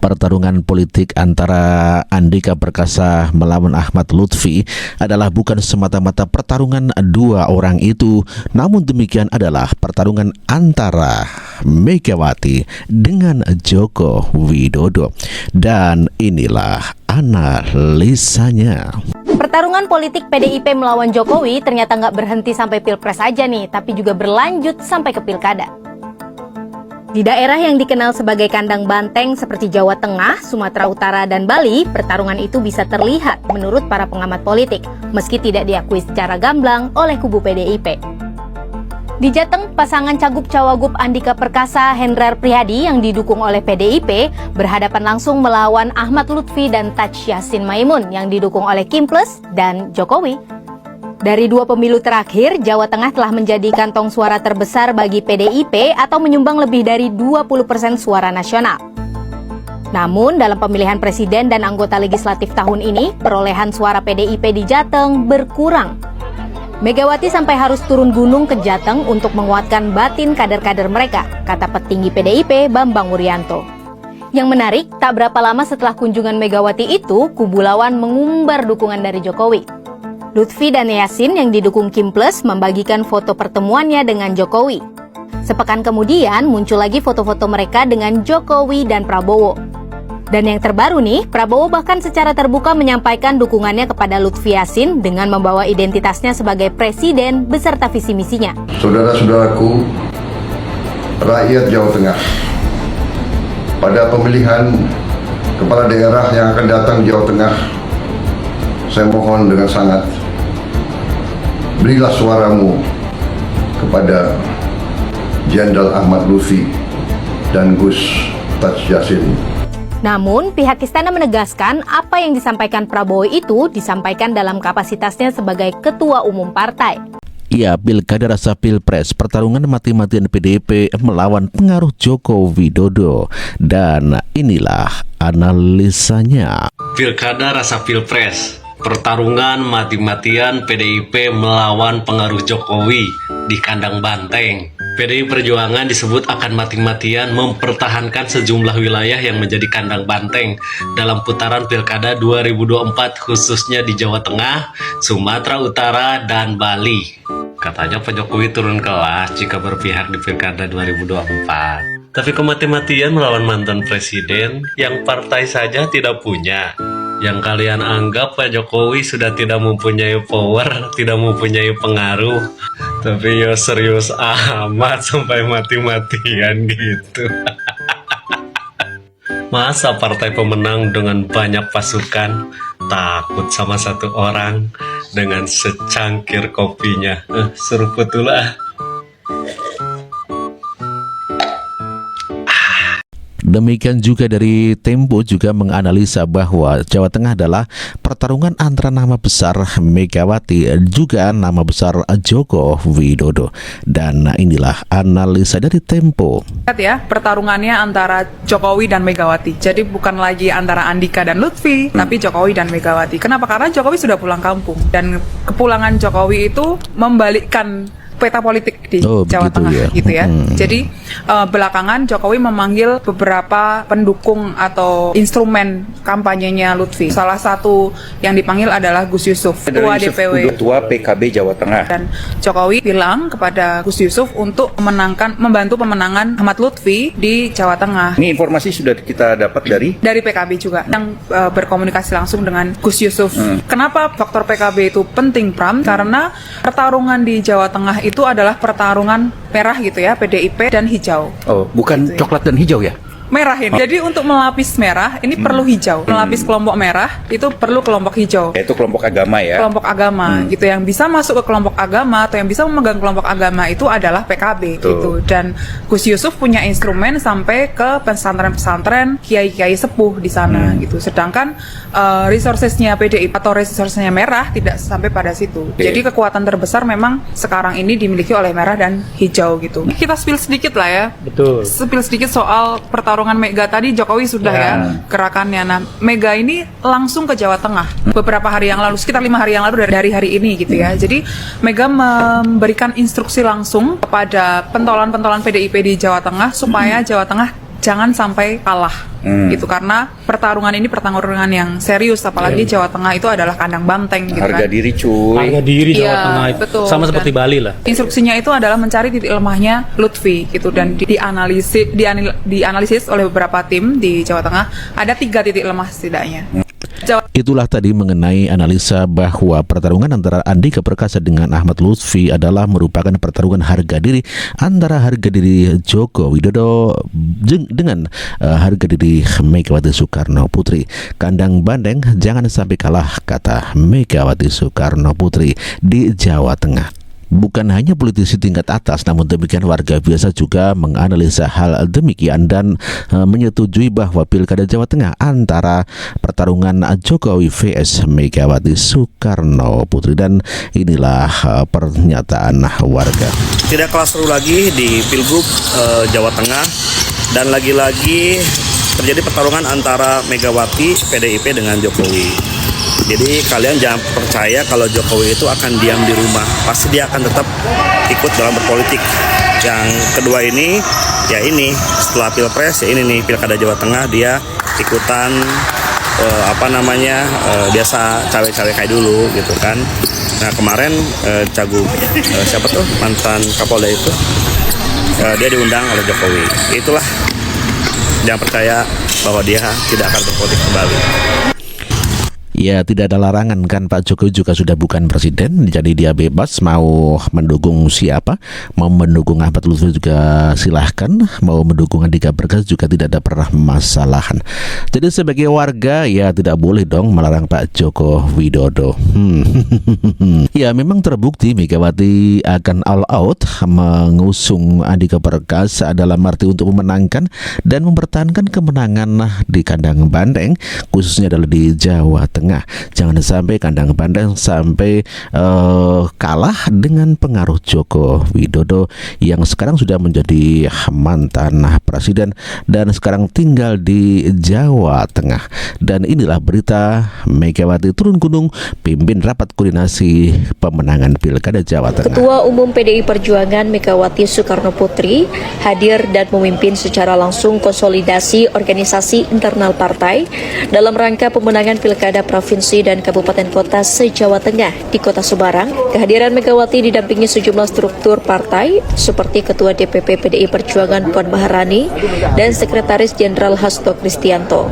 Pertarungan politik antara Andika Perkasa melawan Ahmad Lutfi adalah bukan semata-mata pertarungan dua orang itu, namun demikian adalah pertarungan antara Megawati dengan Joko Widodo. Dan inilah analisanya. Pertarungan politik PDIP melawan Jokowi ternyata nggak berhenti sampai Pilpres aja nih, tapi juga berlanjut sampai ke Pilkada. Di daerah yang dikenal sebagai kandang banteng seperti Jawa Tengah, Sumatera Utara, dan Bali, pertarungan itu bisa terlihat menurut para pengamat politik, meski tidak diakui secara gamblang oleh kubu PDIP. Di Jateng, pasangan Cagup-Cawagup Andika Perkasa, Hendrar Prihadi yang didukung oleh PDIP berhadapan langsung melawan Ahmad Lutfi dan Taj Yassin Maimun yang didukung oleh Kim Plus dan Jokowi. Dari dua pemilu terakhir, Jawa Tengah telah menjadi kantong suara terbesar bagi PDIP atau menyumbang lebih dari 20% suara nasional. Namun, dalam pemilihan presiden dan anggota legislatif tahun ini, perolehan suara PDIP di Jateng berkurang. Megawati sampai harus turun gunung ke Jateng untuk menguatkan batin kader-kader mereka, kata petinggi PDIP Bambang Wuryanto. Yang menarik, tak berapa lama setelah kunjungan Megawati itu, kubu lawan mengumbar dukungan dari Jokowi. Lutfi dan Yassin yang didukung Kim Plus membagikan foto pertemuannya dengan Jokowi. Sepekan kemudian muncul lagi foto-foto mereka dengan Jokowi dan Prabowo. Dan yang terbaru nih, Prabowo bahkan secara terbuka menyampaikan dukungannya kepada Lutfi Yassin dengan membawa identitasnya sebagai presiden beserta visi misinya. Saudara-saudaraku, rakyat Jawa Tengah, pada pemilihan kepala daerah yang akan datang di Jawa Tengah, saya mohon dengan sangat, berilah suaramu kepada Jenderal Ahmad Lutfi dan Gus Taj Yassin. Namun, pihak istana menegaskan apa yang disampaikan Prabowo itu disampaikan dalam kapasitasnya sebagai ketua umum partai. Ya, pilkada rasa pilpres, pertarungan mati-matian PDIP melawan pengaruh Joko Widodo. Dan inilah analisanya. Pilkada rasa pilpres, pertarungan mati-matian PDIP melawan pengaruh Jokowi di kandang banteng. PDI Perjuangan disebut akan mati-matian mempertahankan sejumlah wilayah yang menjadi kandang banteng dalam putaran Pilkada 2024, khususnya di Jawa Tengah, Sumatera Utara, dan Bali. Katanya Pak Jokowi turun kelas jika berpihak di Pilkada 2024. Tapi kemati-matian melawan mantan presiden yang partai saja tidak punya. Yang kalian anggap Pak Jokowi sudah tidak mempunyai power, tidak mempunyai pengaruh. Tapi ya serius amat sampai mati-matian gitu. Masa partai pemenang dengan banyak pasukan takut sama satu orang dengan secangkir kopinya? Seruput dulu ah. Demikian juga dari Tempo juga menganalisa bahwa Jawa Tengah adalah pertarungan antara nama besar Megawati juga nama besar Joko Widodo. Dan inilah analisa dari Tempo. Lihat ya, pertarungannya antara Jokowi dan Megawati. Jadi bukan lagi antara Andika dan Lutfi, tapi Jokowi dan Megawati. Kenapa? Karena Jokowi sudah pulang kampung. Dan kepulangan Jokowi itu membalikkan peta politik di Jawa Tengah ya. Gitu ya. Jadi belakangan Jokowi memanggil beberapa pendukung atau instrumen kampanyenya Lutfi. Salah satu yang dipanggil adalah Gus Yusuf, ketua DPW, ketua PKB Jawa Tengah. Dan Jokowi bilang kepada Gus Yusuf untuk membantu pemenangan Ahmad Lutfi di Jawa Tengah. Ini informasi sudah kita dapat dari PKB juga yang berkomunikasi langsung dengan Gus Yusuf. Kenapa faktor PKB itu penting, Pram? Karena pertarungan di Jawa Tengah itu adalah pertarungan merah gitu ya, PDIP dan hijau. Oh, bukan gitu coklat dan hijau ya? Merah ini. Jadi untuk melapis merah ini perlu hijau. Melapis kelompok merah itu perlu kelompok hijau. Itu kelompok agama ya. Kelompok agama gitu, yang bisa masuk ke kelompok agama atau yang bisa memegang kelompok agama itu adalah PKB gitu. Dan Gus Yusuf punya instrumen sampai ke pesantren-pesantren, kiai-kiai sepuh di sana gitu. Sedangkan resourcesnya PDIP atau resourcesnya merah tidak sampai pada situ. Jadi kekuatan terbesar memang sekarang ini dimiliki oleh merah dan hijau gitu. Kita spill sedikit lah ya. Betul. Spill sedikit soal pertarungan Mega tadi. Jokowi sudah ya gerakannya. Nah, Mega ini langsung ke Jawa Tengah beberapa hari yang lalu, sekitar 5 hari yang lalu dari hari ini gitu ya. Jadi Mega memberikan instruksi langsung kepada pentolan-pentolan PDIP di Jawa Tengah supaya Jawa Tengah jangan sampai kalah gitu, karena pertarungan ini pertarungan yang serius, apalagi Jawa Tengah itu adalah kandang banteng gitu Harga kan. diri cuy. Harga diri Jawa Iya, Tengah itu betul. sama seperti Dan Bali lah. instruksinya itu adalah mencari titik lemahnya Lutfi gitu, dan dianalisis oleh beberapa tim di Jawa Tengah ada 3 titik lemah setidaknya. Itulah tadi mengenai analisa bahwa pertarungan antara Andika Perkasa dengan Ahmad Lutfi adalah merupakan pertarungan harga diri antara harga diri Joko Widodo dengan harga diri Megawati Soekarno Putri. Kandang banteng jangan sampai kalah, kata Megawati Soekarno Putri di Jawa Tengah. Bukan hanya politisi tingkat atas, namun demikian warga biasa juga menganalisa hal demikian dan menyetujui bahwa Pilkada Jawa Tengah antara pertarungan Jokowi vs Megawati Soekarno Putri, dan inilah pernyataan warga. Tidak kalah seru lagi di Pilgub Jawa Tengah, dan lagi-lagi terjadi pertarungan antara Megawati PDIP dengan Jokowi. Jadi kalian jangan percaya kalau Jokowi itu akan diam di rumah, pasti dia akan tetap ikut dalam berpolitik. Yang kedua ini, ya ini setelah Pilpres, ya ini nih Pilkada Jawa Tengah, dia ikutan biasa cawe-cawe kayak dulu gitu kan. Nah kemarin Cagup siapa tuh mantan Kapolda itu, dia diundang oleh Jokowi. Itulah, jangan percaya bahwa dia tidak akan berpolitik kembali. Ya, tidak ada larangan kan, Pak Jokowi juga sudah bukan presiden, jadi dia bebas mau mendukung siapa, mau mendukung Ahmad Lutfi juga silahkan, mau mendukung Andika Perkasa juga tidak ada permasalahan. Jadi sebagai warga ya tidak boleh dong melarang Pak Joko Widodo. Ya memang terbukti Megawati akan all out mengusung Andika Perkasa dalam arti untuk memenangkan dan mempertahankan kemenangan di kandang banteng, khususnya adalah di Jawa Tengah. Jangan sampai kandang banteng sampai kalah dengan pengaruh Joko Widodo yang sekarang sudah menjadi mantan presiden dan sekarang tinggal di Jawa Tengah. Dan inilah berita Megawati turun gunung pimpin rapat koordinasi pemenangan Pilkada Jawa Tengah. Ketua Umum PDI Perjuangan Megawati Soekarno Putri hadir dan memimpin secara langsung konsolidasi organisasi internal partai dalam rangka pemenangan Pilkada Provinsi dan Kabupaten Kota se-Jawa Tengah di Kota Semarang. Kehadiran Megawati didampingi sejumlah struktur partai seperti Ketua DPP PDI Perjuangan Puan Maharani dan Sekretaris Jenderal Hasto Kristianto.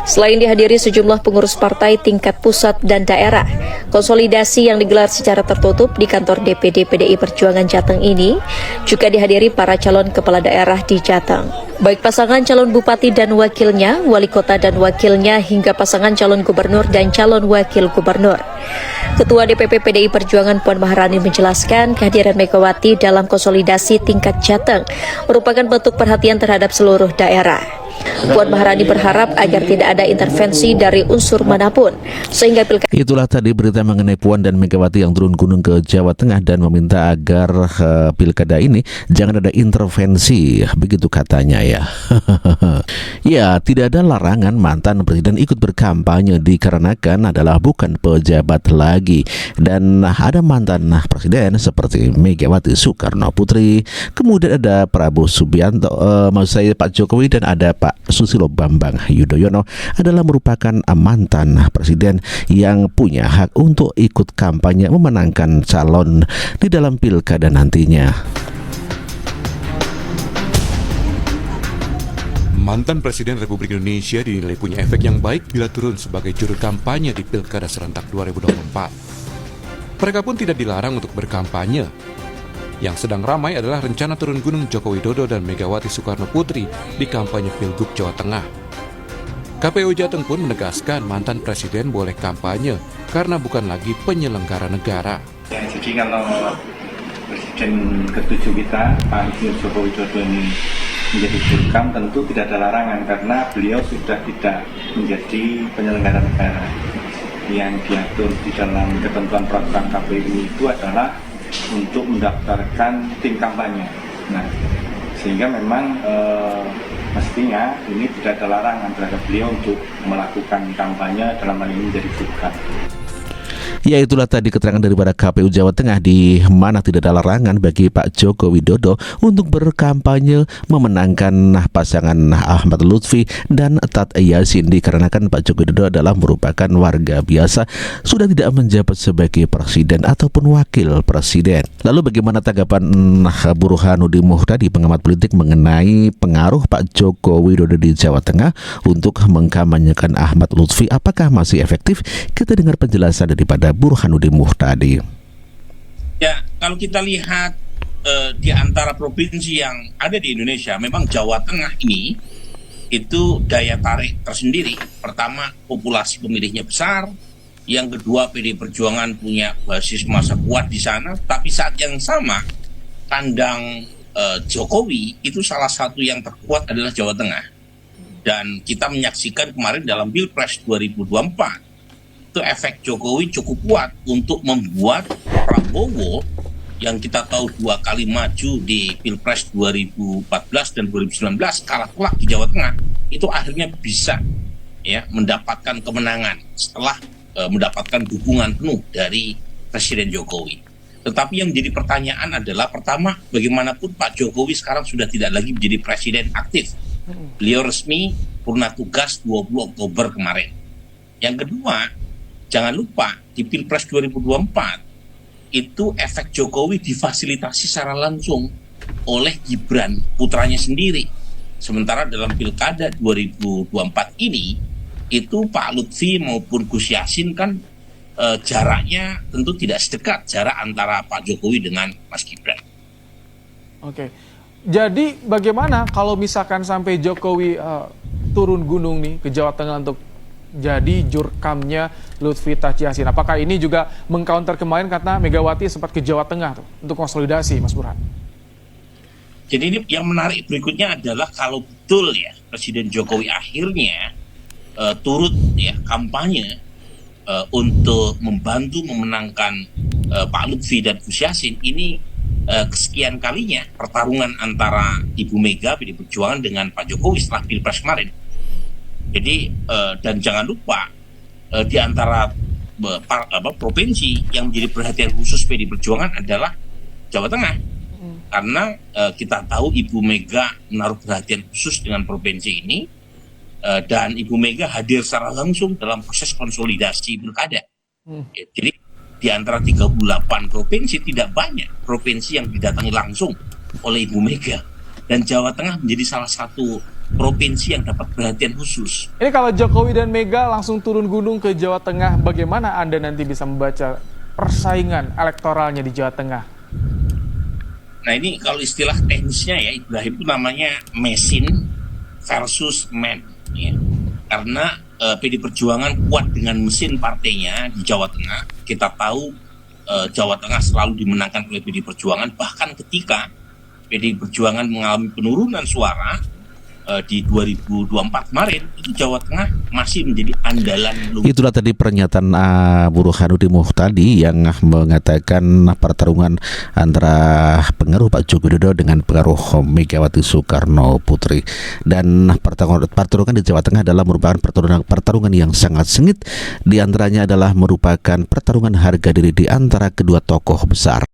Selain dihadiri sejumlah pengurus partai tingkat pusat dan daerah, konsolidasi yang digelar secara tertutup di kantor DPD PDI Perjuangan Jateng ini juga dihadiri para calon kepala daerah di Jateng. Baik pasangan calon bupati dan wakilnya, wali kota dan wakilnya, hingga pasangan calon gubernur dan calon wakil gubernur. Ketua DPP PDI Perjuangan Puan Maharani menjelaskan kehadiran Megawati dalam konsolidasi tingkat Jateng merupakan bentuk perhatian terhadap seluruh daerah. Puan Maharani berharap agar tidak ada intervensi dari unsur manapun sehingga pilkada. Itulah tadi berita mengenai Puan dan Megawati yang turun gunung ke Jawa Tengah dan meminta agar pilkada ini jangan ada intervensi, begitu katanya ya. Ya, tidak ada larangan mantan presiden ikut berkampanye dikarenakan adalah bukan pejabat lagi, dan ada mantan presiden seperti Megawati Soekarno Putri, kemudian ada Prabowo Subianto, maksud saya Pak Jokowi, dan ada Pak Susilo Bambang Yudhoyono adalah merupakan mantan presiden yang punya hak untuk ikut kampanye memenangkan calon di dalam pilkada nantinya. Mantan Presiden Republik Indonesia dinilai punya efek yang baik bila turun sebagai juru kampanye di Pilkada serentak 2024. Mereka pun tidak dilarang untuk berkampanye. Yang sedang ramai adalah rencana turun gunung Joko Widodo dan Megawati Soekarno Putri di kampanye Pilgub Jawa Tengah. KPU Jateng pun menegaskan mantan presiden boleh kampanye karena bukan lagi penyelenggara negara. Jadi kalau Presiden ke-7 kita, Pak Joko Widodo ini menjadi jurkam, tentu tidak ada larangan karena beliau sudah tidak menjadi penyelenggara negara. Yang diatur di dalam ketentuan peraturan KPU itu adalah untuk mendaftarkan tim kampanye. Nah, sehingga memang mestinya ini tidak ada larangan terhadap beliau untuk melakukan kampanye dalam hal ini menjadi jurkam. Ya, itulah tadi keterangan daripada KPU Jawa Tengah, di mana tidak ada larangan bagi Pak Joko Widodo untuk berkampanye memenangkan pasangan Ahmad Lutfi dan Tat Yasin, dikarenakan Pak Joko Widodo adalah merupakan warga biasa, sudah tidak menjabat sebagai presiden ataupun wakil presiden. Lalu bagaimana tanggapan Burhanuddin Muhtadi, pengamat politik, mengenai pengaruh Pak Joko Widodo di Jawa Tengah untuk mengkampanyekan Ahmad Lutfi? Apakah masih efektif? Kita dengar penjelasan daripada Burhanuddin Muhtadi. Ya, kalau kita lihat di antara provinsi yang ada di Indonesia, memang Jawa Tengah ini itu daya tarik tersendiri. Pertama, populasi pemilihnya besar. Yang kedua, PD Perjuangan punya basis massa kuat di sana. Tapi saat yang sama, kandang Jokowi itu salah satu yang terkuat adalah Jawa Tengah. Dan kita menyaksikan kemarin dalam Pilpres 2024, itu efek Jokowi cukup kuat untuk membuat Prabowo yang kita tahu 2 kali maju di Pilpres 2014 dan 2019 kalah telak di Jawa Tengah, itu akhirnya bisa ya mendapatkan kemenangan setelah mendapatkan dukungan penuh dari Presiden Jokowi. Tetapi yang jadi pertanyaan adalah, pertama, bagaimanapun Pak Jokowi sekarang sudah tidak lagi menjadi presiden aktif. Beliau resmi purna tugas 20 Oktober kemarin. Yang kedua, jangan lupa di Pilpres 2024 itu efek Jokowi difasilitasi secara langsung oleh Gibran, putranya sendiri. Sementara dalam Pilkada 2024 ini itu Pak Lutfi maupun Gus Yassin kan jaraknya tentu tidak sedekat jarak antara Pak Jokowi dengan Mas Gibran. Oke. Jadi bagaimana kalau misalkan sampai Jokowi turun gunung nih ke Jawa Tengah untuk jadi jurkamnya Lutfi Tat Yasin? Apakah ini juga mengcounter kemarin karena Megawati sempat ke Jawa Tengah tuh untuk konsolidasi, Mas Burhan? Jadi ini yang menarik berikutnya adalah kalau betul ya Presiden Jokowi akhirnya turut ya kampanye untuk membantu memenangkan Pak Lutfi dan Gus Yassin, ini kesekian kalinya pertarungan antara Ibu Mega PD Perjuangan dengan Pak Jokowi setelah Pilpres kemarin. Jadi dan jangan lupa di antara provinsi yang menjadi perhatian khusus PD Perjuangan adalah Jawa Tengah. Karena kita tahu Ibu Mega menaruh perhatian khusus dengan provinsi ini, dan Ibu Mega hadir secara langsung dalam proses konsolidasi pilkada. Jadi di antara 38 provinsi tidak banyak provinsi yang didatangi langsung oleh Ibu Mega, dan Jawa Tengah menjadi salah satu provinsi yang dapat perhatian khusus. Ini kalau Jokowi dan Mega langsung turun gunung ke Jawa Tengah, bagaimana Anda nanti bisa membaca persaingan elektoralnya di Jawa Tengah? Nah, ini kalau istilah teknisnya ya Ibrahim, itu namanya mesin versus man ya. Karena PD Perjuangan kuat dengan mesin partainya di Jawa Tengah. Kita tahu Jawa Tengah selalu dimenangkan oleh PD Perjuangan, bahkan ketika PD Perjuangan mengalami penurunan suara di 2024 kemarin, itu Jawa Tengah masih menjadi andalan. Itulah tadi pernyataan Burhanuddin Muhtadi yang mengatakan pertarungan antara pengaruh Pak Joko Widodo dengan pengaruh Megawati Soekarno Putri, dan pertarungan di Jawa Tengah adalah merupakan pertarungan yang sangat sengit. Di antaranya adalah merupakan pertarungan harga diri di antara kedua tokoh besar.